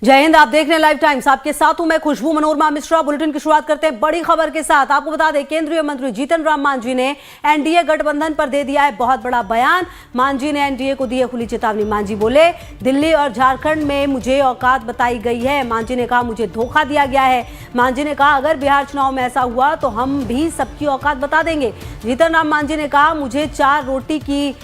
जय हिंद। आप देख रहे हैं लाइव टाइम्स, आपके साथ हूं मैं खुशबू मनोरमा मिश्रा। बुलेटिन की शुरुआत करते हैं बड़ी खबर के साथ। आपको बता दें, केंद्रीय मंत्री जीतन राम मांझी ने एनडीए गठबंधन पर दे दिया है बहुत बड़ा बयान। मांझी ने एनडीए को दी है खुली चेतावनी। मांझी बोले, दिल्ली और झारखंड में मुझे औकात बताई गई है। मांझी ने कहा, मुझे धोखा दिया गया है। मांझी ने कहा, अगर बिहार चुनाव में ऐसा हुआ तो हम भी सबकी औकात बता देंगे। जीतन राम मांझी ने कहा, मुझे 4 रोटी की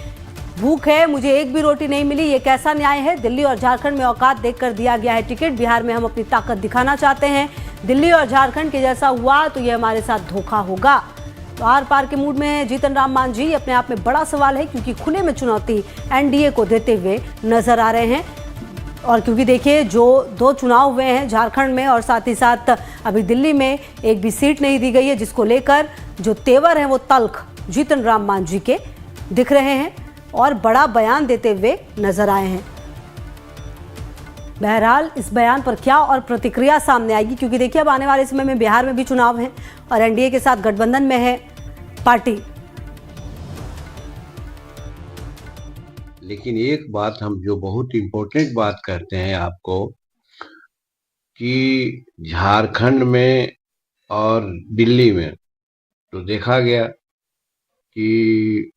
भूख है, मुझे एक भी रोटी नहीं मिली, ये कैसा न्याय है। दिल्ली और झारखंड में औकात देखकर दिया गया है टिकट। बिहार में हम अपनी ताकत दिखाना चाहते हैं। दिल्ली और झारखंड के जैसा हुआ तो ये हमारे साथ धोखा होगा। तो आर पार के मूड में जीतन राम मांझी। अपने आप में बड़ा सवाल है, क्योंकि खुले में चुनौती एनडीए को देते हुए नजर आ रहे हैं। और क्योंकि देखिए, जो 2 चुनाव हुए हैं झारखंड में और साथ ही साथ अभी दिल्ली में एक भी सीट नहीं दी गई है, जिसको लेकर जो तेवर हैं वो तल्ख जीतन राम मांझी के दिख रहे हैं और बड़ा बयान देते हुए नजर आए हैं। बहरहाल इस बयान पर क्या और प्रतिक्रिया सामने आएगी, क्योंकि देखिए अब आने वाले समय में बिहार में भी चुनाव है और एनडीए के साथ गठबंधन में है पार्टी। लेकिन एक बात हम जो बहुत इम्पोर्टेंट बात कहते हैं आपको, कि झारखंड में और दिल्ली में तो देखा गया कि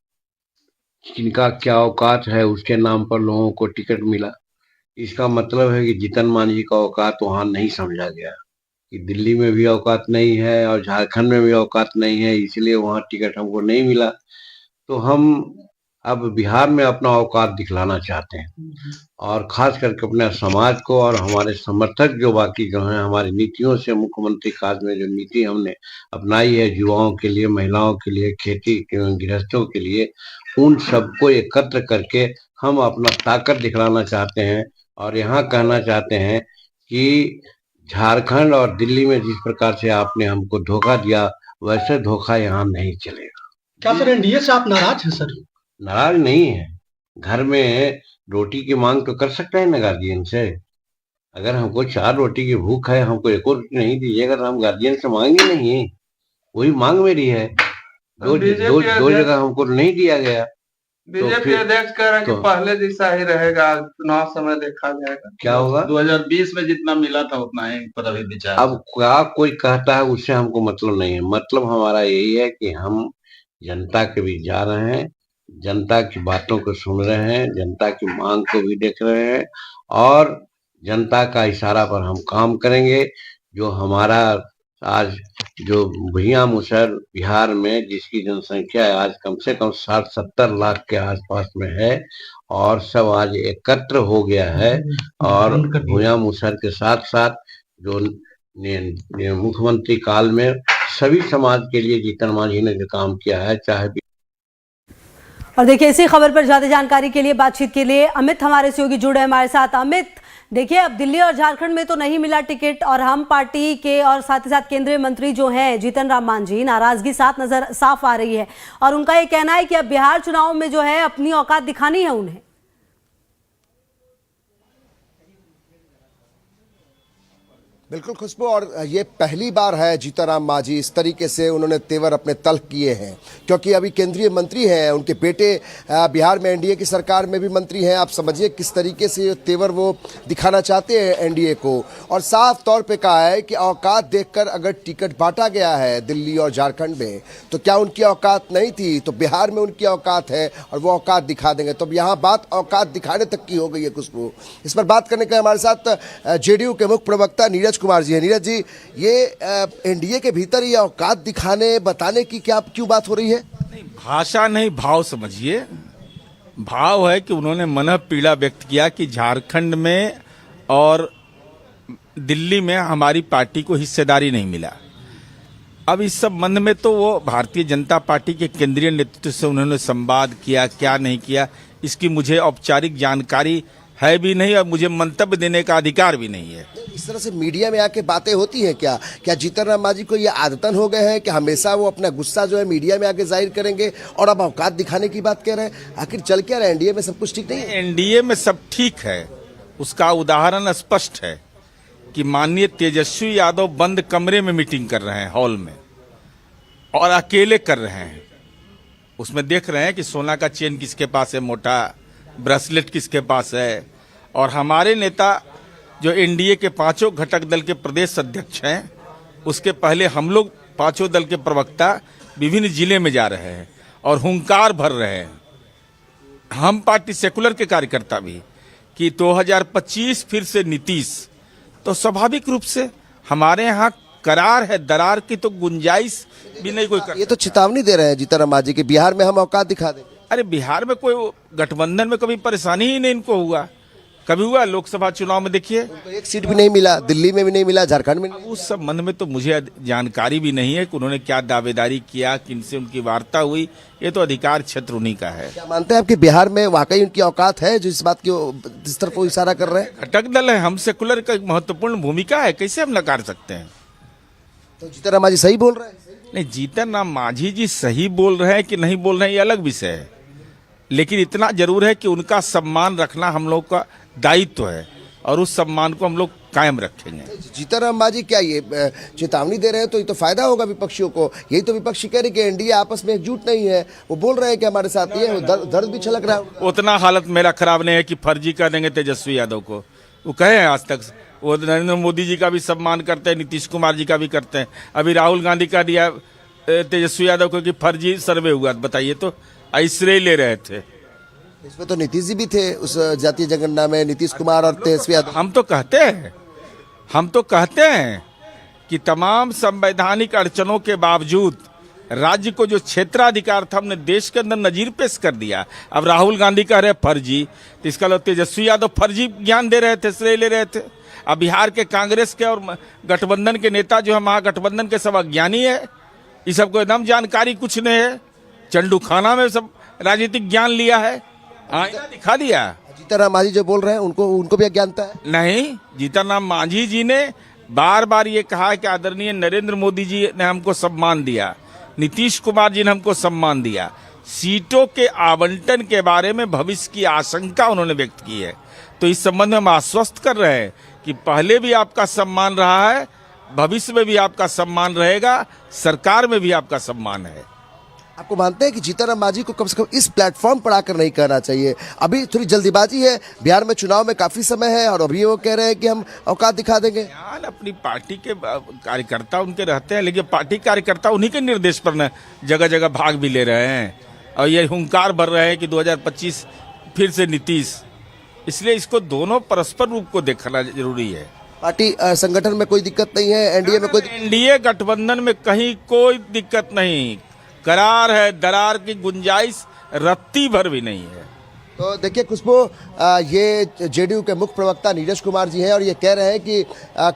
किनका क्या औकात है, उसके नाम पर लोगों को टिकट मिला। इसका मतलब है कि जीतन मांझी का औकात वहां नहीं समझा गया कि दिल्ली में भी औकात नहीं है और झारखंड में भी औकात नहीं है, इसलिए वहां टिकट हमको नहीं मिला। तो हम अब बिहार में अपना औकात दिखलाना चाहते हैं, और खास करके अपने समाज को और हमारे समर्थक जो बाकी जो हैं, हमारी नीतियों से, मुख्यमंत्री काज में जो नीति हमने अपनाई है युवाओं के लिए, महिलाओं के लिए, खेती गृहस्थों के लिए, उन सबको एकत्र करके हम अपना ताकत दिखलाना चाहते हैं। और यहाँ कहना चाहते हैं कि झारखंड और दिल्ली में जिस प्रकार से आपने हमको धोखा दिया, वैसे धोखा यहाँ नहीं चलेगा। क्या सर एनडीए से आप नाराज हैं? सर नाराज नहीं है। घर में रोटी की मांग तो कर सकते हैं ना गार्जियन से। अगर हमको 4 रोटी की भूख है, हमको एक और रोटी नहीं दीजिएगा तो हम गार्जियन से मांगे नहीं। वही मांग मेरी है। दो जगह हमको नहीं दिया गया। बीजेपी अध्यक्ष कह रहे हैं कि पहले जैसा ही रहेगा, चुनाव समय देखा जाएगा क्या होगा। 2020 में जितना मिला था उतना ही पर अभी विचार। अब क्या कोई कहता है, उससे हमको मतलब नहीं है। मतलब हमारा यही है कि हम जनता के बीच जा रहे हैं, जनता की बातों को सुन रहे हैं, जनता की मांग को भी देख रहे हैं, और जनता का इशारा पर हम काम करेंगे। जो हमारा आज जो भैया मुसहर बिहार में, जिसकी जनसंख्या आज कम से कम 60-70 लाख के आसपास में है, और सब आज एकत्र हो गया है। और भैया मुसहर के साथ साथ जो मुख्यमंत्री काल में सभी समाज के लिए जीतन मांझी ने जो काम किया है, चाहे। और देखिए, इसी खबर पर ज्यादा जानकारी के लिए, बातचीत के लिए अमित हमारे सहयोगी जुड़े हमारे साथ। अमित, देखिए अब दिल्ली और झारखंड में तो नहीं मिला टिकट, और हम पार्टी के और साथ ही साथ केंद्रीय मंत्री जो हैं जीतन राम मांझी, नाराजगी साफ आ रही है, और उनका ये कहना है कि अब बिहार चुनाव में जो है अपनी औकात दिखानी है उन्हें। बिल्कुल खुशबू, और ये पहली बार है जीतन राम मांझी इस तरीके से उन्होंने तेवर अपने तल्ख किए हैं, क्योंकि अभी केंद्रीय मंत्री हैं, उनके बेटे बिहार में एनडीए की सरकार में भी मंत्री हैं। आप समझिए किस तरीके से तेवर वो दिखाना चाहते हैं एनडीए को, और साफ तौर पे कहा है कि औकात देखकर अगर टिकट बांटा गया है दिल्ली और झारखंड में, तो क्या उनकी औकात नहीं थी? तो बिहार में उनकी औकात है और वो औकात दिखा देंगे। तो यहाँ बात औकात दिखाने तक की हो गई है खुशबू। इस पर बात करने के लिए हमारे साथ जेडीयू के मुख्य प्रवक्ता नीरज कुमार जी है। नीरज जी, ये एनडीए के भीतर ये औकात दिखाने बताने की क्यों बात हो रही है? नहीं, भाषा नहीं, भाव समझिए। भाव है कि उन्होंने मन पीड़ा व्यक्त किया कि झारखंड में और दिल्ली में हमारी पार्टी को हिस्सेदारी नहीं मिला। अब इस संबंध में तो वो भारतीय जनता पार्टी के केंद्रीय नेतृत्व से उन्होंने संवाद किया, क्या नहीं किया, इसकी मुझे औपचारिक जानकारी है भी नहीं, और मुझे मंतव्य देने का अधिकार भी नहीं है। इस तरह से मीडिया में आके बातें होती हैं क्या जीतन राम मांझी को ये आदतन हो गए हैं कि हमेशा वो अपना गुस्सा जो है मीडिया में आके जाहिर करेंगे और अब औकात दिखाने की बात कह रहे हैं? आखिर चल क्या रहा है? एनडीए में सब कुछ ठीक नहीं है? एनडीए में सब ठीक है, उसका उदाहरण स्पष्ट है कि माननीय तेजस्वी यादव बंद कमरे में मीटिंग कर रहे हैं, हॉल में, और अकेले कर रहे हैं। उसमें देख रहे हैं कि सोना का चेन किसके पास है, मोटा ब्रेसलेट किसके पास है। और हमारे नेता जो एनडीए के पांचों घटक दल के प्रदेश अध्यक्ष हैं, उसके पहले हम लोग पांचों दल के प्रवक्ता विभिन्न जिले में जा रहे हैं और हुंकार भर रहे हैं, हम पार्टी सेकुलर के कार्यकर्ता भी, कि 2025 फिर से नीतीश। तो स्वाभाविक रूप से हमारे यहाँ करार है, दरार की तो गुंजाइश भी नहीं कोई कर। ये तो चेतावनी दे रहे हैं जीतन राम जी की बिहार में हम औकात दिखा देंगे। अरे बिहार में कोई गठबंधन में कभी परेशानी ही नहीं इनको हुआ, कभी हुआ? लोकसभा चुनाव में देखिए उनको एक सीट भी नहीं मिला, दिल्ली में भी नहीं मिला, झारखंड में नहीं। उस संबंध में तो मुझे जानकारी भी नहीं है कि उन्होंने क्या दावेदारी किया, किनसे उनकी वार्ता हुई, ये तो अधिकार क्षेत्र उन्हीं का है। क्या मानते हैं आपके बिहार में वाकई उनकी औकात है जो इस बात की इस तरफ इशारा कर रहे हैं? घटक दल है, हम सेकुलर का एक महत्वपूर्ण भूमिका है, कैसे हम नकार सकते हैं? तो जीतन राम जी सही बोल रहे हैं? नहीं, जीतन राम मांझी जी सही बोल रहे हैं कि नहीं बोल रहे हैं ये अलग विषय है, लेकिन इतना जरूर है कि उनका सम्मान रखना हम लोग का दायित्व है और उस सम्मान को हम लोग कायम रखेंगे। जीतन राम जी क्या ये चेतावनी दे रहे हैं? तो ये तो फायदा होगा विपक्षियों को। यही तो विपक्षी कह रहे कि एनडीए आपस में एकजुट नहीं है, वो बोल रहे हैं कि हमारे साथ ये है, दर्द भी छलक रहा है। उतना हालत मेरा खराब नहीं है कि फर्जी कर देंगे तेजस्वी यादव को, वो कहे हैं आज तक। वो नरेंद्र मोदी जी का भी सम्मान करते हैं, नीतीश कुमार जी का भी करते हैं। अभी राहुल गांधी का दिया तेजस्वी यादव को कि फर्जी सर्वे हुआ, बताइए तो ऐसे ले रहे थे। इसमें तो नीतीश जी भी थे उस जातीय जनगणना में, नीतीश कुमार और तेजस्वी यादव। हम तो कहते हैं कि तमाम संवैधानिक अड़चनों के बावजूद राज्य को जो क्षेत्राधिकार था हमने देश के अंदर नजीर पेश कर दिया। अब राहुल गांधी कह रहे फर्जी, तो इसका मतलब तेजस्वी यादव फर्जी ज्ञान दे रहे थे, श्रेय ले रहे थे। अब बिहार के कांग्रेस के और गठबंधन के नेता जो है महागठबंधन के सब अज्ञानी है, इस सबको एकदम जानकारी कुछ नहीं है, चंडू खाना में सब राजनीतिक ज्ञान लिया है, आईना दिखा दिया। जीतन राम मांझी जो बोल रहे हैं उनको भी अज्ञानता है? नहीं, जीतन राम मांझी जी ने बार बार ये कहा कि आदरणीय नरेंद्र मोदी जी ने हमको सम्मान दिया, नीतीश कुमार जी ने हमको सम्मान दिया। सीटों के आवंटन के बारे में भविष्य की आशंका उन्होंने व्यक्त की है, तो इस संबंध में हम आश्वस्त कर रहे हैं कि पहले भी आपका सम्मान रहा है, भविष्य में भी आपका सम्मान रहेगा, सरकार में भी आपका सम्मान है। आपको मानते हैं कि जीतन राम मांझी को कम से कम इस प्लेटफॉर्म पर आकर नहीं कहना चाहिए? अभी थोड़ी जल्दीबाजी है, बिहार में चुनाव में काफी समय है और अभी वो कह रहे हैं कि हम औकात दिखा देंगे। यार अपनी पार्टी के कार्यकर्ता उनके रहते हैं, लेकिन पार्टी कार्यकर्ता उन्हीं के निर्देश पर न जगह जगह भाग भी ले रहे हैं और ये हुंकार भर रहे हैं कि 2025 फिर से नीतीश। इसलिए इसको दोनों परस्पर रूप को देखना जरूरी है। पार्टी संगठन में कोई दिक्कत नहीं है, एनडीए में कोई एनडीए गठबंधन में कहीं कोई दिक्कत नहीं, करार है, दरार की गुंजाइश रत्ती भर भी नहीं है। तो देखिए खुशबू, ये जेडीयू के मुख्य प्रवक्ता नीरज कुमार जी हैं और ये कह रहे हैं कि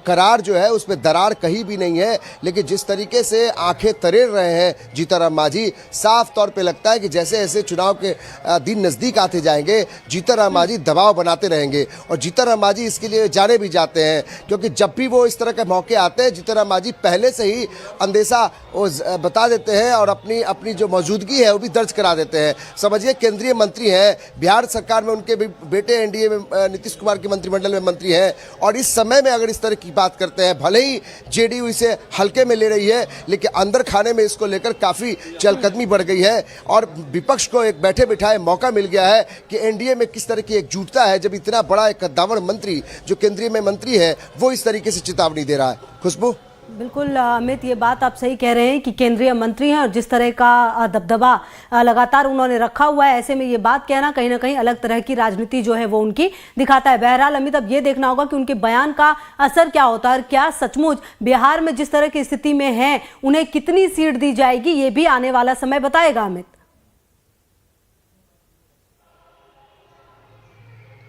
करार जो है उसमें दरार कहीं भी नहीं है, लेकिन जिस तरीके से आंखें तरेड़ रहे हैं जीतन राम मांझी, साफ तौर पे लगता है कि जैसे जैसे चुनाव के दिन नज़दीक आते जाएंगे जीतन राम मांझी दबाव बनाते रहेंगे। और जीतन राम मांझी इसके लिए जाने भी जाते हैं, क्योंकि जब भी वो इस तरह के मौके आते हैं जीतन राम मांझी पहले से ही अंदेशा वो बता देते हैं और अपनी जो मौजूदगी है वो भी दर्ज करा देते हैं। समझिए केंद्रीय मंत्री हैं, बिहार सरकार में उनके बेटे एनडीए में नीतीश कुमार के मंत्रिमंडल में मंत्री हैं, और इस समय में अगर इस तरह की बात करते हैं, भले ही जेडीयू इसे हल्के में ले रही है, लेकिन अंदर खाने में इसको लेकर काफी चहलकदमी बढ़ गई है और विपक्ष को एक बैठे बिठाए मौका मिल गया है कि एनडीए में किस तरह की एकजुटता है, जब इतना बड़ा एक कद्दावर मंत्री जो केंद्रीय में मंत्री है वो इस तरीके से चेतावनी दे रहा है। खुशबू, बिल्कुल अमित, ये बात आप सही कह रहे हैं कि केंद्रीय मंत्री हैं और जिस तरह का दबदबा लगातार उन्होंने रखा हुआ है, ऐसे में ये बात कहना कहीं ना कहीं अलग तरह की राजनीति जो है वो उनकी दिखाता है। बहरहाल अमित, अब ये देखना होगा कि उनके बयान का असर क्या होता है और क्या सचमुच बिहार में जिस तरह की स्थिति में है उन्हें कितनी सीट दी जाएगी, ये भी आने वाला समय बताएगा। अमित,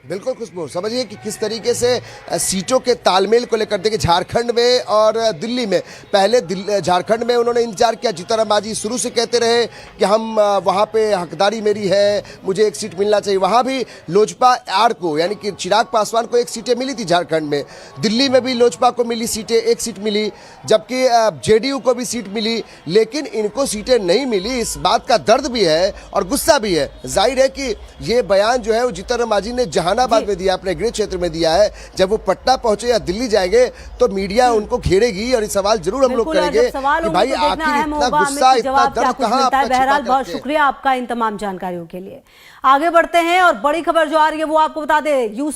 बिल्कुल खुशबू, समझिए कि किस तरीके से सीटों के तालमेल को लेकर, देखिए झारखंड में और दिल्ली में, पहले झारखंड में उन्होंने इंतजार किया, जीतन राम मांझी शुरू से कहते रहे कि हम वहाँ पे हकदारी मेरी है, मुझे एक सीट मिलना चाहिए। वहाँ भी लोजपा आर को यानी कि चिराग पासवान को एक सीटें मिली थी झारखंड में, दिल्ली में भी लोजपा को मिली सीटें, एक सीट मिली, जबकि जेडीयू को भी सीट मिली, लेकिन इनको सीटें नहीं मिली। इस बात का दर्द भी है और गुस्सा भी है। जाहिर है कि ये बयान जो है वो जीतन राम मांझी ने जहानाबाद में दिया, अपने गृह क्षेत्र में दिया है। जब वो पटना पहुंचे या दिल्ली जाएंगे तो मीडिया उनको घेरेगी और ये सवाल जरूर हम लोग करेंगे कि भाई आखिर इतना गुस्सा, इतना दर्द कहां आपका? बहरहाल बहुत शुक्रिया आपका इन तमाम जानकारियों के लिए। आगे बढ़ते हैं और बड़ी खबर जो आ रही है वो आपको बता दें। यूसी